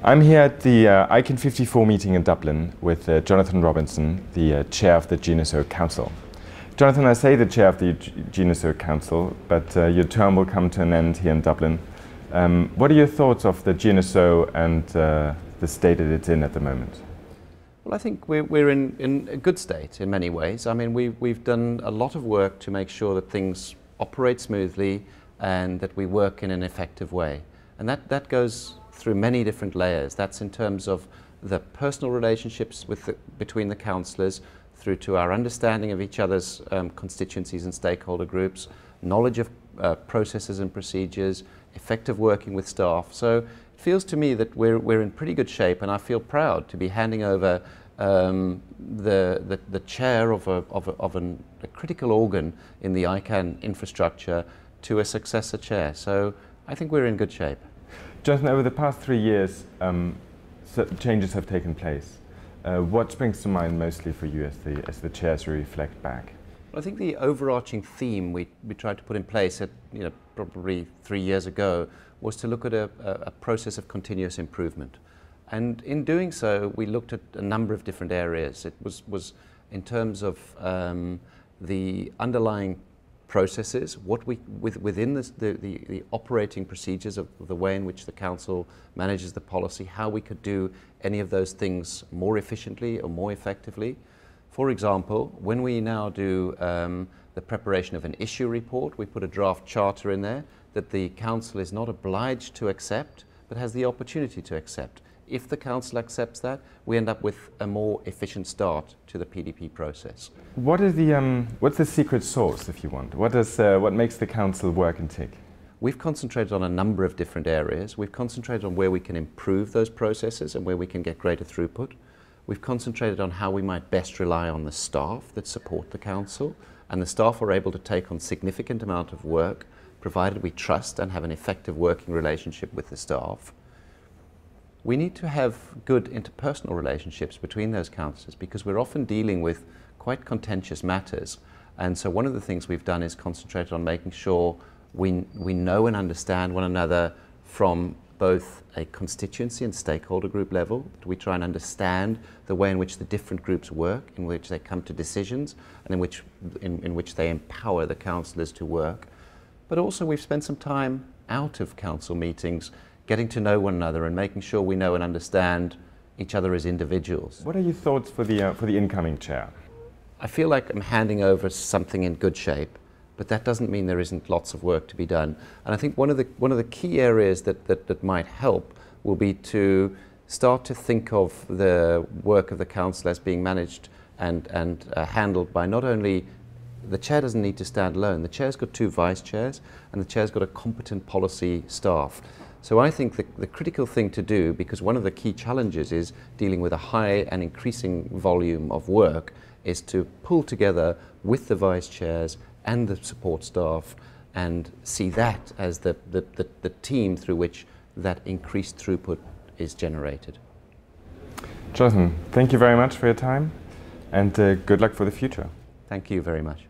I'm here at the ICANN54 meeting in Dublin with Jonathan Robinson, the chair of the GNSO Council. Jonathan, I say the chair of the GNSO Council, but your term will come to an end here in Dublin. What are your thoughts of the GNSO and the state that it's in at the moment? Well, I think we're in a good state in many ways. I mean, we've done a lot of work to make sure that things operate smoothly and that we work in an effective way. And that goes through many different layers. That's in terms of the personal relationships between the councillors, through to our understanding of each other's constituencies and stakeholder groups, knowledge of processes and procedures, effective working with staff. So it feels to me that we're in pretty good shape, and I feel proud to be handing over the chair of a critical organ in the ICANN infrastructure to a successor chair. So I think we're in good shape. Jonathan, over the past 3 years, changes have taken place. What springs to mind mostly for you as the chair as you reflect back? Well, I think the overarching theme we tried to put in place at, probably 3 years ago was to look at a process of continuous improvement. And in doing so, we looked at a number of different areas. It was in terms of the underlying processes, within the operating procedures of the way in which the council manages the policy, how we could do any of those things more efficiently or more effectively. For example, when we now do the preparation of an issue report, we put a draft charter in there that the council is not obliged to accept, but has the opportunity to accept. If the council accepts that, we end up with a more efficient start to the PDP process. What's the secret sauce, if you want? What makes the council work and tick? We've concentrated on a number of different areas. We've concentrated on where we can improve those processes and where we can get greater throughput. We've concentrated on how we might best rely on the staff that support the council, and the staff are able to take on significant amount of work, provided we trust and have an effective working relationship with the staff. We need to have good interpersonal relationships between those councillors, because we're often dealing with quite contentious matters. And so one of the things we've done is concentrate on making sure we know and understand one another from both a constituency and stakeholder group level. We try and understand the way in which the different groups work, in which they come to decisions, and in which they empower the councillors to work. But also we've spent some time out of council meetings getting to know one another and making sure we know and understand each other as individuals. What are your thoughts for the incoming chair? I feel like I'm handing over something in good shape, but that doesn't mean there isn't lots of work to be done. And I think one of the key areas that might help will be to start to think of the work of the council as being managed and handled by not only the chair. Doesn't need to stand alone. The chair's got 2 vice chairs, and the chair's got a competent policy staff. So I think the critical thing to do, because one of the key challenges is dealing with a high and increasing volume of work, is to pull together with the vice chairs and the support staff and see that as the team through which that increased throughput is generated. Jonathan, thank you very much for your time, and good luck for the future. Thank you very much.